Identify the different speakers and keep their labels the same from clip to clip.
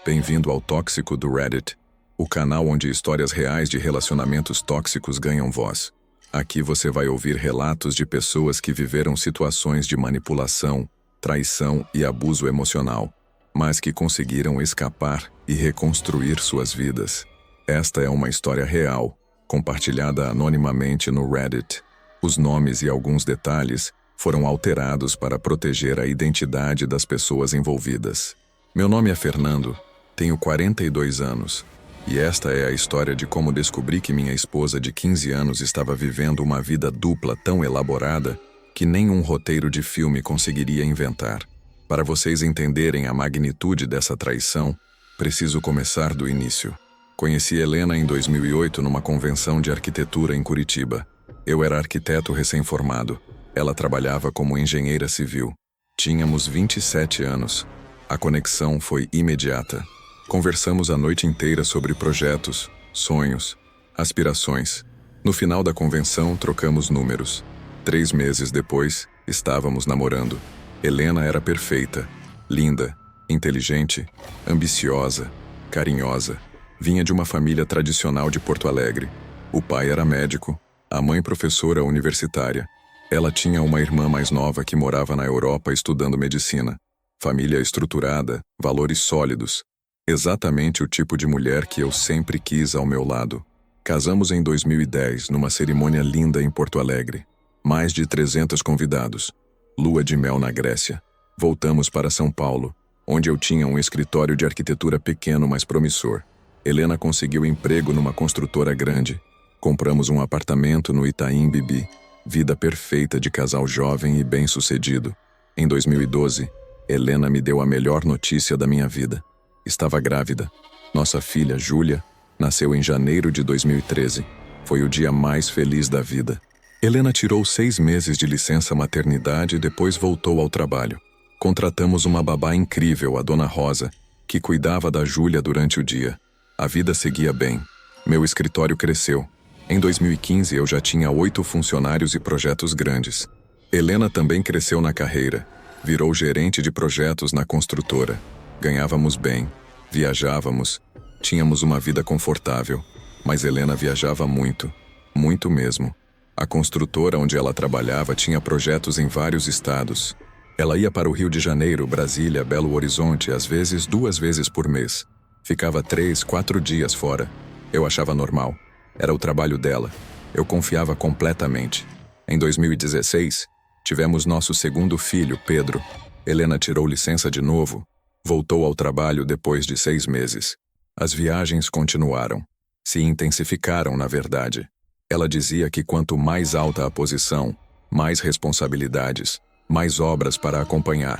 Speaker 1: Bem-vindo ao Tóxico do Reddit, o canal onde histórias reais de relacionamentos tóxicos ganham voz. Aqui você vai ouvir relatos de pessoas que viveram situações de manipulação, traição e abuso emocional, mas que conseguiram escapar e reconstruir suas vidas. Esta é uma história real, compartilhada anonimamente no Reddit. Os nomes e alguns detalhes foram alterados para proteger a identidade das pessoas envolvidas. Meu nome é Fernando, tenho 42 anos, e esta é a história de como descobri que minha esposa de 15 anos estava vivendo uma vida dupla tão elaborada que nenhum roteiro de filme conseguiria inventar. Para vocês entenderem a magnitude dessa traição, preciso começar do início. Conheci Helena em 2008 numa convenção de arquitetura em Curitiba. Eu era arquiteto recém-formado. Ela trabalhava como engenheira civil. Tínhamos 27 anos. A conexão foi imediata. Conversamos a noite inteira sobre projetos, sonhos, aspirações. No final da convenção, trocamos números. 3 meses depois, estávamos namorando. Helena era perfeita, linda, inteligente, ambiciosa, carinhosa. Vinha de uma família tradicional de Porto Alegre. O pai era médico, a mãe professora universitária. Ela tinha uma irmã mais nova que morava na Europa estudando medicina. Família estruturada, valores sólidos. Exatamente o tipo de mulher que eu sempre quis ao meu lado. Casamos em 2010, numa cerimônia linda em Porto Alegre. Mais de 300 convidados. Lua de mel na Grécia. Voltamos para São Paulo, onde eu tinha um escritório de arquitetura pequeno, mas promissor. Helena conseguiu emprego numa construtora grande. Compramos um apartamento no Itaim Bibi. Vida perfeita de casal jovem e bem-sucedido. Em 2012, Helena me deu a melhor notícia da minha vida. Estava grávida. Nossa filha, Júlia, nasceu em janeiro de 2013. Foi o dia mais feliz da vida. Helena tirou 6 meses de licença maternidade e depois voltou ao trabalho. Contratamos uma babá incrível, a Dona Rosa, que cuidava da Júlia durante o dia. A vida seguia bem. Meu escritório cresceu. Em 2015 eu já tinha 8 funcionários e projetos grandes. Helena também cresceu na carreira. Virou gerente de projetos na construtora. Ganhávamos bem, viajávamos, tínhamos uma vida confortável. Mas Helena viajava muito, muito mesmo. A construtora onde ela trabalhava tinha projetos em vários estados. Ela ia para o Rio de Janeiro, Brasília, Belo Horizonte, às vezes 2 vezes por mês. Ficava 3, 4 dias fora. Eu achava normal. Era o trabalho dela. Eu confiava completamente. Em 2016, tivemos nosso segundo filho, Pedro. Helena tirou licença de novo. Voltou ao trabalho depois de 6 meses. As viagens continuaram. Se intensificaram, na verdade. Ela dizia que quanto mais alta a posição, mais responsabilidades, mais obras para acompanhar.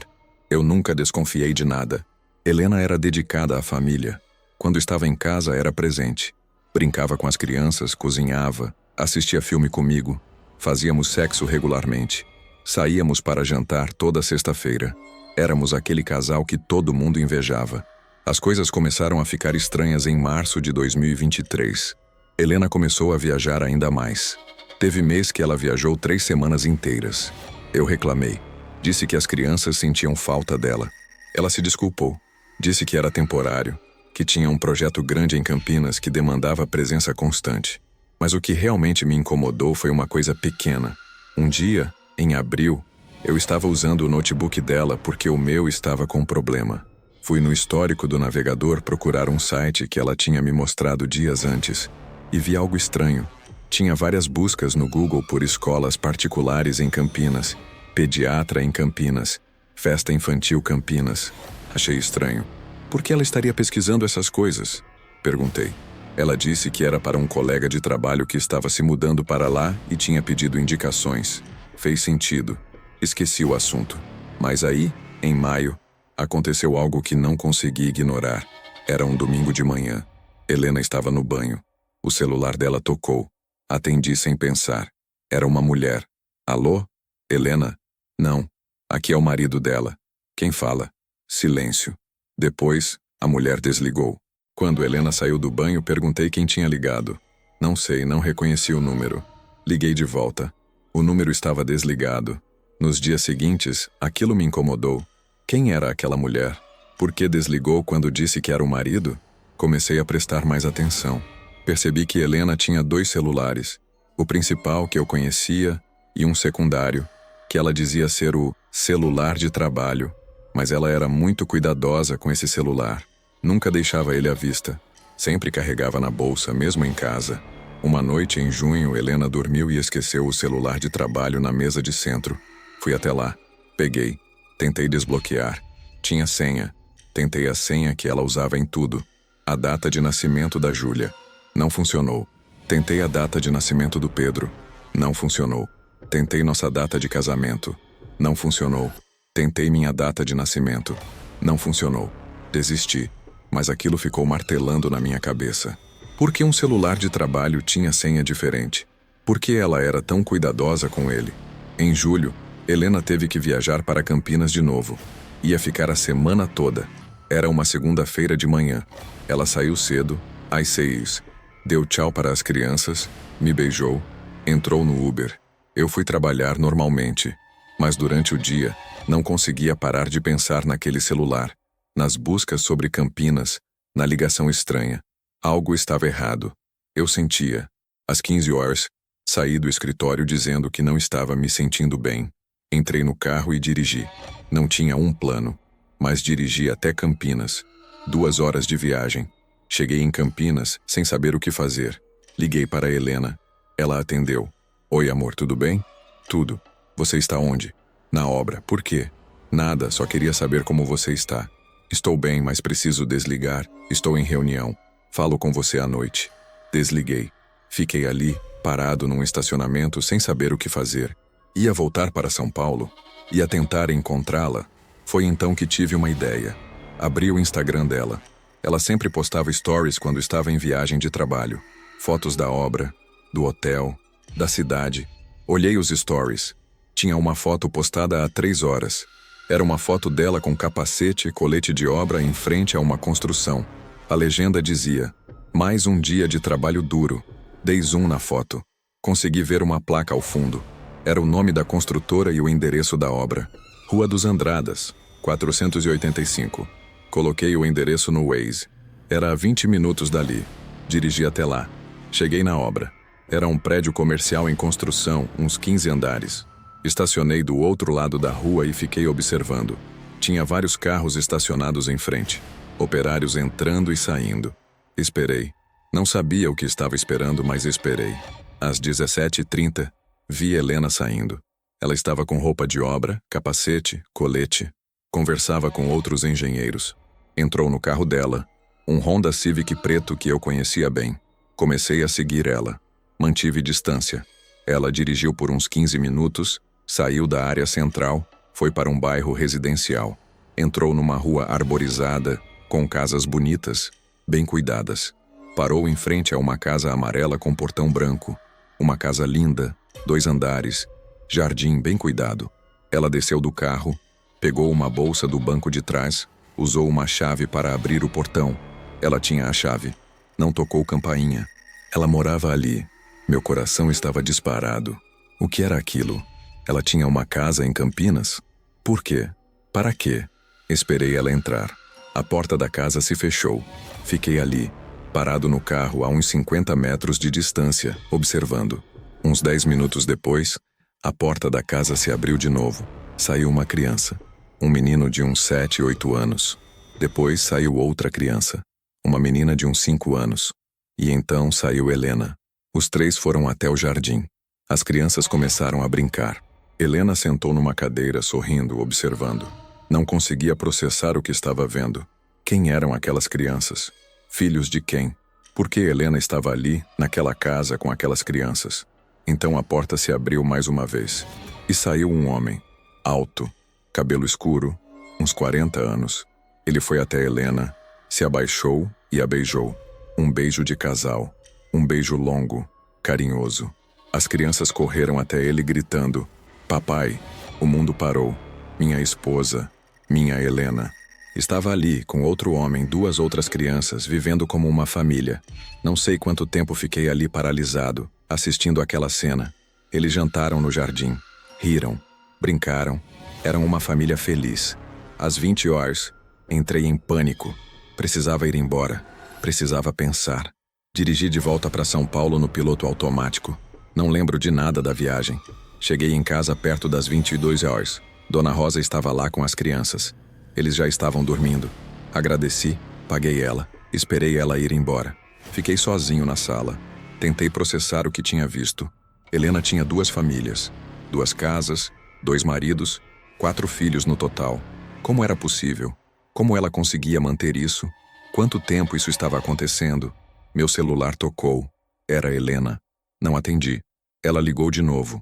Speaker 1: Eu nunca desconfiei de nada. Helena era dedicada à família. Quando estava em casa, era presente. Brincava com as crianças, cozinhava, assistia filme comigo. Fazíamos sexo regularmente. Saíamos para jantar toda sexta-feira. Éramos aquele casal que todo mundo invejava. As coisas começaram a ficar estranhas em março de 2023. Helena começou a viajar ainda mais. Teve mês que ela viajou 3 semanas inteiras. Eu reclamei. Disse que as crianças sentiam falta dela. Ela se desculpou. Disse que era temporário, que tinha um projeto grande em Campinas que demandava presença constante. Mas o que realmente me incomodou foi uma coisa pequena. Um dia, em abril, eu estava usando o notebook dela porque o meu estava com problema. Fui no histórico do navegador procurar um site que ela tinha me mostrado dias antes e vi algo estranho. Tinha várias buscas no Google por escolas particulares em Campinas, pediatra em Campinas, festa infantil Campinas. Achei estranho. Por que ela estaria pesquisando essas coisas? Perguntei. Ela disse que era para um colega de trabalho que estava se mudando para lá e tinha pedido indicações. Fez sentido. Esqueci o assunto. Mas aí, em maio, aconteceu algo que não consegui ignorar. Era um domingo de manhã. Helena estava no banho. O celular dela tocou. Atendi sem pensar. Era uma mulher. Alô? Helena? Não. Aqui é o marido dela. Quem fala? Silêncio. Depois, a mulher desligou. Quando Helena saiu do banho, perguntei quem tinha ligado. Não sei, não reconheci o número. Liguei de volta. O número estava desligado. Nos dias seguintes, aquilo me incomodou. Quem era aquela mulher? Por que desligou quando disse que era o marido? Comecei a prestar mais atenção. Percebi que Helena tinha 2 celulares. O principal, que eu conhecia, e um secundário, que ela dizia ser o celular de trabalho. Mas ela era muito cuidadosa com esse celular. Nunca deixava ele à vista. Sempre carregava na bolsa, mesmo em casa. Uma noite, em junho, Helena dormiu e esqueceu o celular de trabalho na mesa de centro. Fui até lá. Peguei. Tentei desbloquear. Tinha senha. Tentei a senha que ela usava em tudo. A data de nascimento da Júlia. Não funcionou. Tentei a data de nascimento do Pedro. Não funcionou. Tentei nossa data de casamento. Não funcionou. Tentei minha data de nascimento. Não funcionou. Desisti. Mas aquilo ficou martelando na minha cabeça. Por que um celular de trabalho tinha senha diferente? Por que ela era tão cuidadosa com ele? Em julho, Helena teve que viajar para Campinas de novo. Ia ficar a semana toda. Era uma segunda-feira de manhã. Ela saiu cedo, às 6. Deu tchau para as crianças, me beijou, entrou no Uber. Eu fui trabalhar normalmente. Mas durante o dia, não conseguia parar de pensar naquele celular, nas buscas sobre Campinas, na ligação estranha. Algo estava errado. Eu sentia. Às 15 horas, saí do escritório dizendo que não estava me sentindo bem. Entrei no carro e dirigi. Não tinha um plano, mas dirigi até Campinas. 2 horas de viagem. Cheguei em Campinas sem saber o que fazer. Liguei para Helena. Ela atendeu. Oi, amor, tudo bem? Tudo. Você está onde? Na obra. Por quê? Nada, só queria saber como você está. Estou bem, mas preciso desligar. Estou em reunião. Falo com você à noite. Desliguei. Fiquei ali, parado num estacionamento sem saber o que fazer. Ia voltar para São Paulo? Ia tentar encontrá-la? Foi então que tive uma ideia. Abri o Instagram dela. Ela sempre postava stories quando estava em viagem de trabalho. Fotos da obra, do hotel, da cidade. Olhei os stories. Tinha uma foto postada há 3 horas. Era uma foto dela com capacete e colete de obra em frente a uma construção. A legenda dizia: mais um dia de trabalho duro. Dei zoom na foto. Consegui ver uma placa ao fundo. Era o nome da construtora e o endereço da obra. Rua dos Andradas, 485. Coloquei o endereço no Waze. Era a 20 minutos dali. Dirigi até lá. Cheguei na obra. Era um prédio comercial em construção, uns 15 andares. Estacionei do outro lado da rua e fiquei observando. Tinha vários carros estacionados em frente. Operários entrando e saindo. Esperei. Não sabia o que estava esperando, mas esperei. Às 17h30, vi Helena saindo. Ela estava com roupa de obra, capacete, colete. Conversava com outros engenheiros. Entrou no carro dela, um Honda Civic preto que eu conhecia bem. Comecei a seguir ela. Mantive distância. Ela dirigiu por uns 15 minutos, saiu da área central, foi para um bairro residencial. Entrou numa rua arborizada, com casas bonitas, bem cuidadas. Parou em frente a uma casa amarela com portão branco. Uma casa linda, 2 andares, jardim bem cuidado. Ela desceu do carro, pegou uma bolsa do banco de trás, usou uma chave para abrir o portão. Ela tinha a chave. Não tocou campainha. Ela morava ali. Meu coração estava disparado. O que era aquilo? Ela tinha uma casa em Campinas? Por quê? Para quê? Esperei ela entrar. A porta da casa se fechou. Fiquei ali, parado no carro a uns 50 metros de distância, observando. Uns 10 minutos depois, a porta da casa se abriu de novo. Saiu uma criança. Um menino de uns 7, 8 anos. Depois saiu outra criança. Uma menina de uns 5 anos. E então saiu Helena. Os 3 foram até o jardim. As crianças começaram a brincar. Helena sentou numa cadeira, sorrindo, observando. Não conseguia processar o que estava vendo. Quem eram aquelas crianças? Filhos de quem? Por que Helena estava ali, naquela casa, com aquelas crianças? Então a porta se abriu mais uma vez. E saiu um homem. Alto, cabelo escuro, uns 40 anos. Ele foi até Helena, se abaixou e a beijou. Um beijo de casal. Um beijo longo, carinhoso. As crianças correram até ele gritando: papai, o mundo parou. Minha esposa, minha Helena. Estava ali, com outro homem, 2 outras crianças, vivendo como uma família. Não sei quanto tempo fiquei ali paralisado, assistindo aquela cena. Eles jantaram no jardim. Riram, brincaram. Eram uma família feliz. Às 20 horas, Entrei em pânico. Precisava ir embora. Precisava pensar. Dirigi de volta para São Paulo no piloto automático. Não lembro de nada da viagem. Cheguei em casa perto das 22 horas. Dona Rosa estava lá com as crianças. Eles já estavam dormindo. Agradeci, paguei ela, esperei ela ir embora. Fiquei sozinho na sala. Tentei processar o que tinha visto. Helena tinha 2 famílias, 2 casas, 2 maridos, 4 filhos no total. Como era possível? Como ela conseguia manter isso? Quanto tempo isso estava acontecendo? Meu celular tocou. Era Helena. Não atendi. Ela ligou de novo.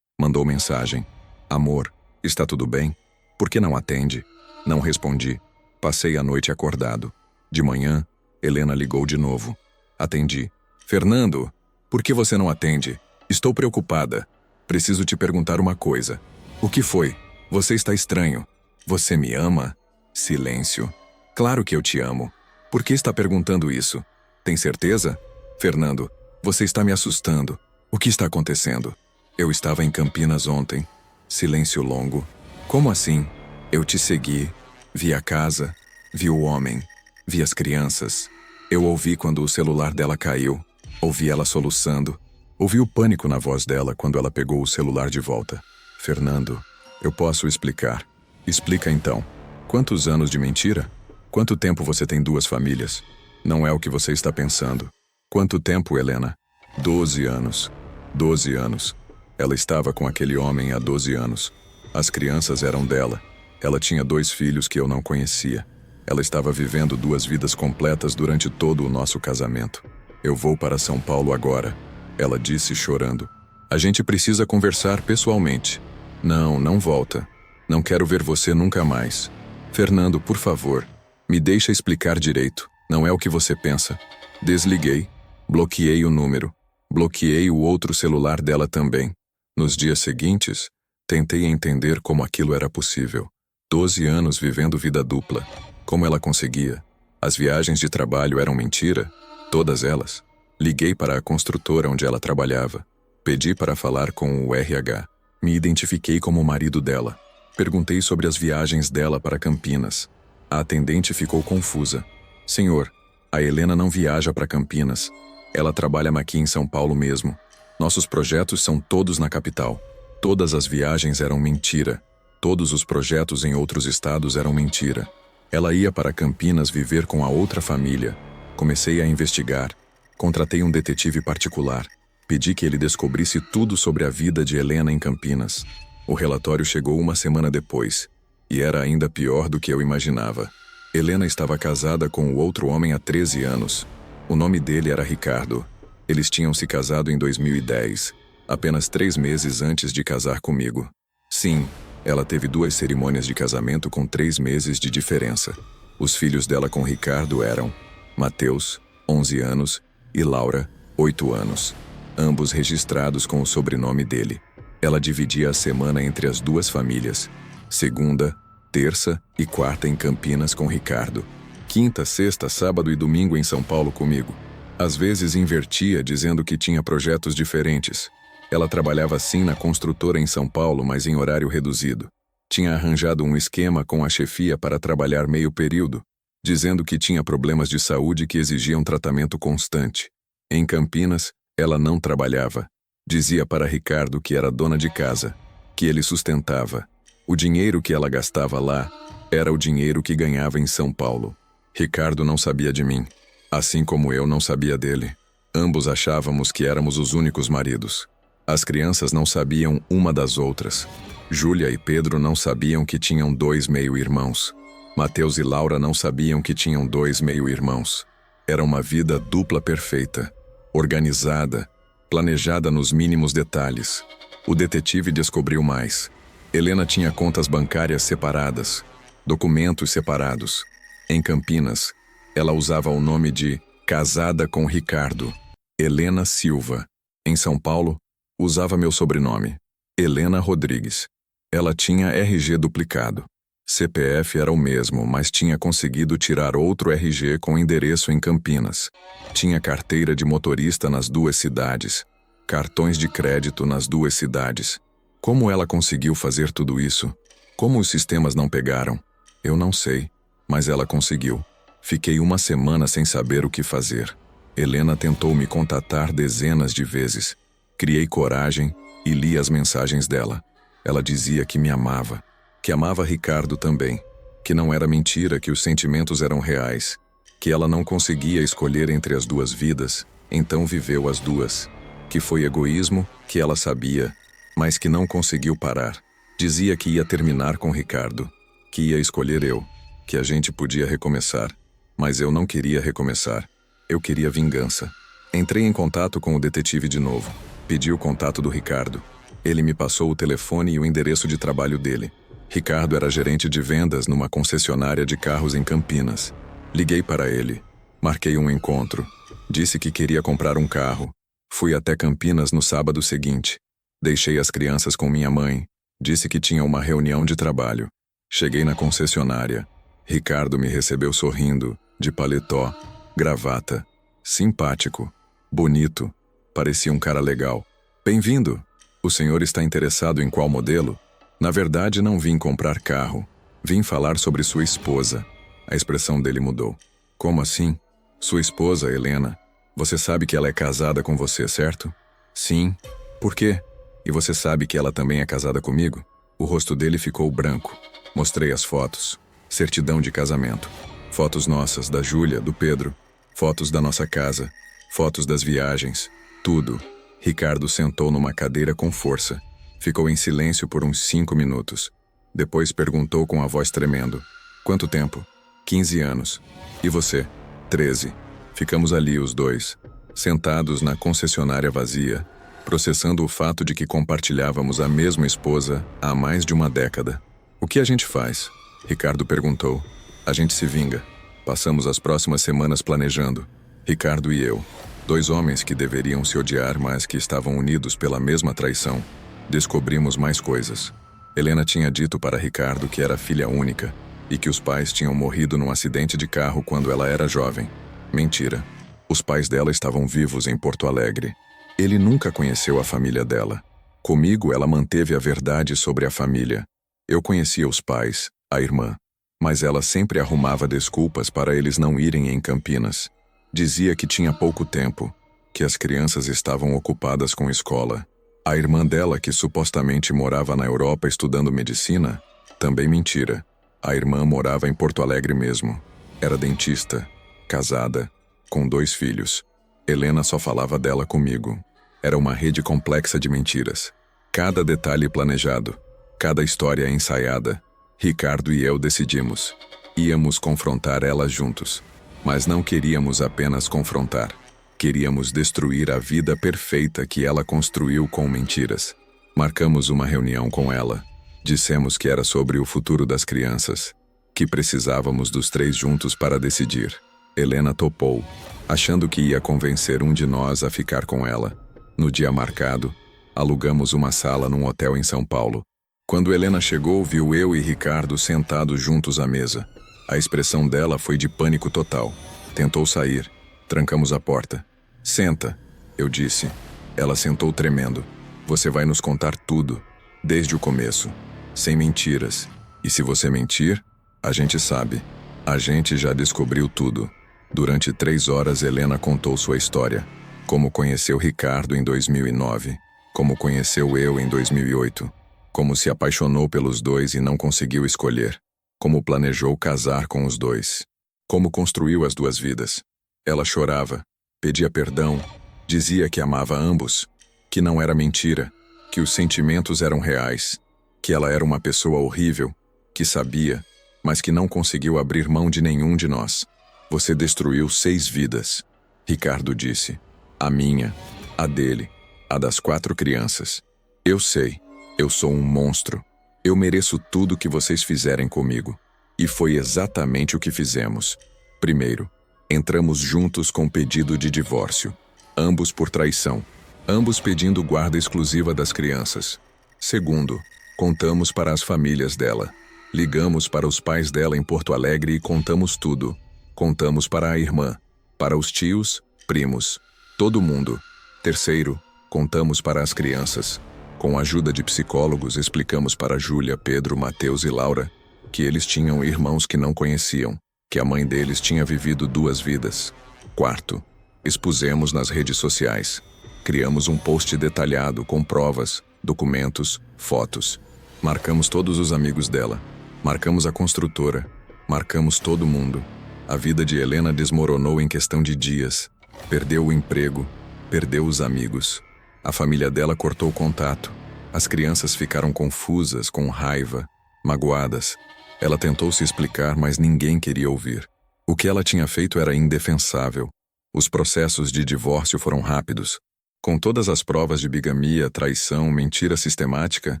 Speaker 1: Mandou mensagem. Amor, está tudo bem? Por que não atende? Não respondi. Passei a noite acordado. De manhã, Helena ligou de novo. Atendi. Fernando, por que você não atende? Estou preocupada. Preciso te perguntar uma coisa. O que foi? Você está estranho. Você me ama? Silêncio. Claro que eu te amo. Por que está perguntando isso? Tem certeza? Fernando, você está me assustando. O que está acontecendo? Eu estava em Campinas ontem. Silêncio longo. Como assim? Eu te segui. Vi a casa. Vi o homem. Vi as crianças. Eu ouvi quando o celular dela caiu. Ouvi ela soluçando. Ouvi o pânico na voz dela quando ela pegou o celular de volta. Fernando, eu posso explicar. Explica então. Quantos anos de mentira? Quanto tempo você tem 2 famílias? Não é o que você está pensando. Quanto tempo, Helena? 12 anos. 12 anos. Ela estava com aquele homem há 12 anos. As crianças eram dela. Ela tinha 2 filhos que eu não conhecia. Ela estava vivendo 2 vidas completas durante todo o nosso casamento. Eu vou para São Paulo agora, ela disse chorando. A gente precisa conversar pessoalmente. Não, não volta. Não quero ver você nunca mais. Fernando, por favor, me deixa explicar direito. Não é o que você pensa. Desliguei. Bloqueei o número. Bloqueei o outro celular dela também. Nos dias seguintes, tentei entender como aquilo era possível. 12 anos vivendo vida dupla. Como ela conseguia? As viagens de trabalho eram mentira? Todas elas. Liguei para a construtora onde ela trabalhava. Pedi para falar com o RH. Me identifiquei como o marido dela. Perguntei sobre as viagens dela para Campinas. A atendente ficou confusa. Senhor, a Helena não viaja para Campinas. Ela trabalha aqui em São Paulo mesmo. Nossos projetos são todos na capital. Todas as viagens eram mentira. Todos os projetos em outros estados eram mentira. Ela ia para Campinas viver com a outra família. Comecei a investigar. Contratei um detetive particular. Pedi que ele descobrisse tudo sobre a vida de Helena em Campinas. O relatório chegou uma semana depois. E era ainda pior do que eu imaginava. Helena estava casada com o outro homem há 13 anos. O nome dele era Ricardo. Eles tinham se casado em 2010, apenas 3 meses antes de casar comigo. Sim, ela teve 2 cerimônias de casamento com 3 meses de diferença. Os filhos dela com Ricardo eram Mateus, 11 anos, e Laura, 8 anos. Ambos registrados com o sobrenome dele. Ela dividia a semana entre as 2 famílias. Segunda, terça e quarta em Campinas com Ricardo. Quinta, sexta, sábado e domingo em São Paulo comigo. Às vezes invertia, dizendo que tinha projetos diferentes. Ela trabalhava assim na construtora em São Paulo, mas em horário reduzido. Tinha arranjado um esquema com a chefia para trabalhar meio período, dizendo que tinha problemas de saúde que exigiam tratamento constante. Em Campinas, ela não trabalhava. Dizia para Ricardo que era dona de casa, que ele sustentava. O dinheiro que ela gastava lá era o dinheiro que ganhava em São Paulo. Ricardo não sabia de mim, assim como eu não sabia dele. Ambos achávamos que éramos os únicos maridos. As crianças não sabiam uma das outras. Júlia e Pedro não sabiam que tinham 2 meio-irmãos. Mateus e Laura não sabiam que tinham 2 meio-irmãos. Era uma vida dupla perfeita, organizada, planejada nos mínimos detalhes. O detetive descobriu mais. Helena tinha contas bancárias separadas, documentos separados. Em Campinas, ela usava o nome de Casada com Ricardo, Helena Silva. Em São Paulo, usava meu sobrenome, Helena Rodrigues. Ela tinha RG duplicado. CPF era o mesmo, mas tinha conseguido tirar outro RG com endereço em Campinas. Tinha carteira de motorista nas 2 cidades. Cartões de crédito nas 2 cidades. Como ela conseguiu fazer tudo isso? Como os sistemas não pegaram? Eu não sei, mas ela conseguiu. Fiquei uma semana sem saber o que fazer. Helena tentou me contatar dezenas de vezes. Criei coragem e li as mensagens dela. Ela dizia que me amava, que amava Ricardo também, que não era mentira, que os sentimentos eram reais, que ela não conseguia escolher entre as duas vidas, então viveu as duas, que foi egoísmo, que ela sabia, mas que não conseguiu parar. Dizia que ia terminar com Ricardo, que ia escolher eu, que a gente podia recomeçar, mas eu não queria recomeçar. Eu queria vingança. Entrei em contato com o detetive de novo. Pedi o contato do Ricardo. Ele me passou o telefone e o endereço de trabalho dele. Ricardo era gerente de vendas numa concessionária de carros em Campinas. Liguei para ele. Marquei um encontro. Disse que queria comprar um carro. Fui até Campinas no sábado seguinte. Deixei as crianças com minha mãe. Disse que tinha uma reunião de trabalho. Cheguei na concessionária. Ricardo me recebeu sorrindo, de paletó, gravata, simpático, bonito, parecia um cara legal. Bem-vindo! O senhor está interessado em qual modelo? Na verdade, não vim comprar carro. Vim falar sobre sua esposa. A expressão dele mudou. Como assim? Sua esposa, Helena. Você sabe que ela é casada com você, certo? Sim. Por quê? E você sabe que ela também é casada comigo? O rosto dele ficou branco. Mostrei as fotos. Certidão de casamento. Fotos nossas, da Júlia, do Pedro. Fotos da nossa casa. Fotos das viagens. Tudo. Ricardo sentou numa cadeira com força. Ficou em silêncio por uns 5 minutos. Depois perguntou com a voz tremendo. Quanto tempo? 15 anos. E você? 13. Ficamos ali os dois, sentados na concessionária vazia, processando o fato de que compartilhávamos a mesma esposa há mais de uma década. O que a gente faz? Ricardo perguntou. A gente se vinga. Passamos as próximas semanas planejando. Ricardo e eu. 2 homens que deveriam se odiar, mas que estavam unidos pela mesma traição. Descobrimos mais coisas. Helena tinha dito para Ricardo que era filha única e que os pais tinham morrido num acidente de carro quando ela era jovem. Mentira. Os pais dela estavam vivos em Porto Alegre. Ele nunca conheceu a família dela. Comigo, ela manteve a verdade sobre a família. Eu conhecia os pais, a irmã, mas ela sempre arrumava desculpas para eles não irem em Campinas. Dizia que tinha pouco tempo, que as crianças estavam ocupadas com escola. A irmã dela, que supostamente morava na Europa estudando medicina, também mentira. A irmã morava em Porto Alegre mesmo. Era dentista, casada, com 2 filhos. Helena só falava dela comigo. Era uma rede complexa de mentiras. Cada detalhe planejado, cada história ensaiada. Ricardo e eu decidimos. Íamos confrontar ela juntos. Mas não queríamos apenas confrontar. Queríamos destruir a vida perfeita que ela construiu com mentiras. Marcamos uma reunião com ela. Dissemos que era sobre o futuro das crianças, que precisávamos dos 3 juntos para decidir. Helena topou, achando que ia convencer um de nós a ficar com ela. No dia marcado, alugamos uma sala num hotel em São Paulo. Quando Helena chegou, viu eu e Ricardo sentados juntos à mesa. A expressão dela foi de pânico total. Tentou sair. Trancamos a porta. Senta, eu disse. Ela sentou tremendo. Você vai nos contar tudo, desde o começo, sem mentiras. E se você mentir, a gente sabe. A gente já descobriu tudo. Durante 3 horas, Helena contou sua história. Como conheceu Ricardo em 2009. Como conheceu eu em 2008. Como se apaixonou pelos 2 e não conseguiu escolher. Como planejou casar com os 2. Como construiu as 2 vidas. Ela chorava, pedia perdão, dizia que amava ambos, que não era mentira, que os sentimentos eram reais, que ela era uma pessoa horrível, que sabia, mas que não conseguiu abrir mão de nenhum de nós. Você destruiu 6 vidas. Ricardo disse. A minha, a dele, a das 4 crianças. Eu sei, eu sou um monstro. Eu mereço tudo que vocês fizerem comigo. E foi exatamente o que fizemos. Primeiro, entramos juntos com pedido de divórcio. Ambos por traição. Ambos pedindo guarda exclusiva das crianças. Segundo, contamos para as famílias dela. Ligamos para os pais dela em Porto Alegre e contamos tudo. Contamos para a irmã, para os tios, primos, todo mundo. Terceiro, contamos para as crianças. Com a ajuda de psicólogos, explicamos para Júlia, Pedro, Mateus e Laura que eles tinham irmãos que não conheciam, que a mãe deles tinha vivido 2 vidas. Quarto, expusemos nas redes sociais. Criamos um post detalhado com provas, documentos, fotos. Marcamos todos os amigos dela. Marcamos a construtora. Marcamos todo mundo. A vida de Helena desmoronou em questão de dias. Perdeu o emprego. Perdeu os amigos. A família dela cortou o contato. As crianças ficaram confusas, com raiva, magoadas. Ela tentou se explicar, mas ninguém queria ouvir. O que ela tinha feito era indefensável. Os processos de divórcio foram rápidos. Com todas as provas de bigamia, traição, mentira sistemática,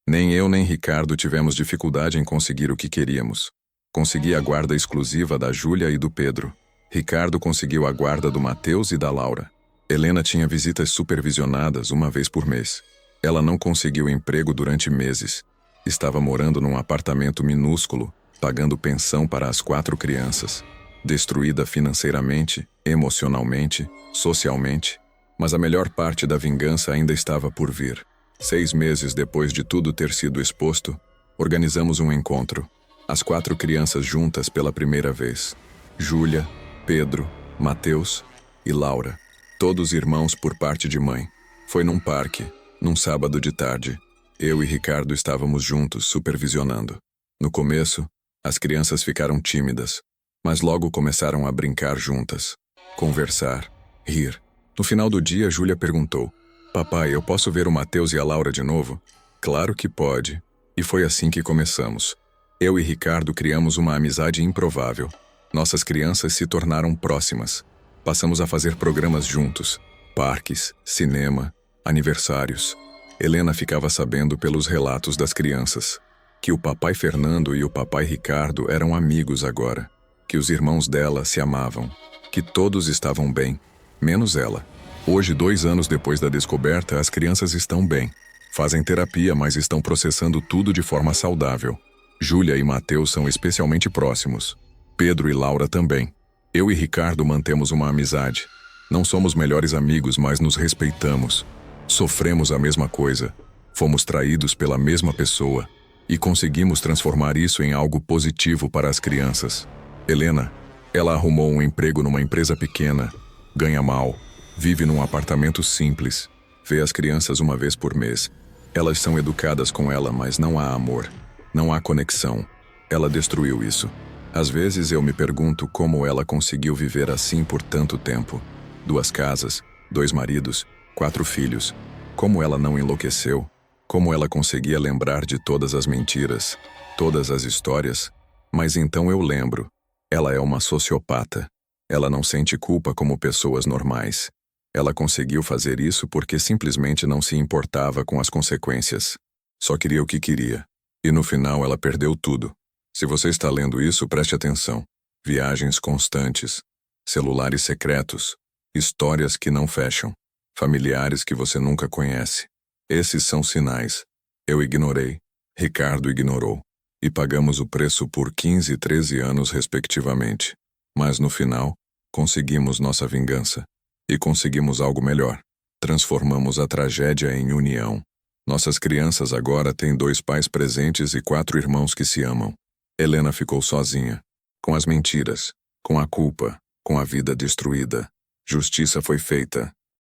Speaker 1: nem eu nem Ricardo tivemos dificuldade em conseguir o que queríamos. Consegui a guarda exclusiva da Júlia e do Pedro. Ricardo conseguiu a guarda do Matheus e da Laura. Helena tinha visitas supervisionadas 1 vez por mês. Ela não conseguiu emprego durante meses. Estava morando num apartamento minúsculo, pagando pensão para as 4 crianças. Destruída financeiramente, emocionalmente, socialmente. Mas a melhor parte da vingança ainda estava por vir. 6 meses depois de tudo ter sido exposto, organizamos um encontro. As 4 crianças juntas pela primeira vez. Júlia, Pedro, Matheus e Laura. Todos irmãos por parte de mãe. Foi num parque, num sábado de tarde. Eu e Ricardo estávamos juntos, supervisionando. No começo, as crianças ficaram tímidas, mas logo começaram a brincar juntas, conversar, rir. No final do dia, Júlia perguntou: "Papai, eu posso ver o Matheus e a Laura de novo?" "Claro que pode." E foi assim que começamos. Eu e Ricardo criamos uma amizade improvável. Nossas crianças se tornaram próximas. Passamos a fazer programas juntos, parques, cinema, aniversários. Helena ficava sabendo pelos relatos das crianças que o papai Fernando e o papai Ricardo eram amigos agora, que os irmãos dela se amavam, que todos estavam bem, menos ela. Hoje, 2 anos depois da descoberta, as crianças estão bem. Fazem terapia, mas estão processando tudo de forma saudável. Júlia e Matheus são especialmente próximos. Pedro e Laura também. Eu e Ricardo mantemos uma amizade. Não somos melhores amigos, mas nos respeitamos. Sofremos a mesma coisa. Fomos traídos pela mesma pessoa. E conseguimos transformar isso em algo positivo para as crianças. Helena, ela arrumou um emprego numa empresa pequena, ganha mal, vive num apartamento simples, vê as crianças 1 vez por mês. Elas são educadas com ela, mas não há amor, não há conexão. Ela destruiu isso. Às vezes eu me pergunto como ela conseguiu viver assim por tanto tempo. 2 casas, 2 maridos, 4 filhos. Como ela não enlouqueceu? Como ela conseguia lembrar de todas as mentiras, todas as histórias? Mas então eu lembro. Ela é uma sociopata. Ela não sente culpa como pessoas normais. Ela conseguiu fazer isso porque simplesmente não se importava com as consequências. Só queria o que queria. E no final ela perdeu tudo. Se você está lendo isso, preste atenção. Viagens constantes, celulares secretos, histórias que não fecham, familiares que você nunca conhece. Esses são sinais. Eu ignorei, Ricardo ignorou. E pagamos o preço por 15 e 13 anos respectivamente. Mas no final, conseguimos nossa vingança. E conseguimos algo melhor. Transformamos a tragédia em união. Nossas crianças agora têm 2 pais presentes e 4 irmãos que se amam. Helena ficou sozinha, com as mentiras, com a culpa, com a vida destruída. Justiça foi feita.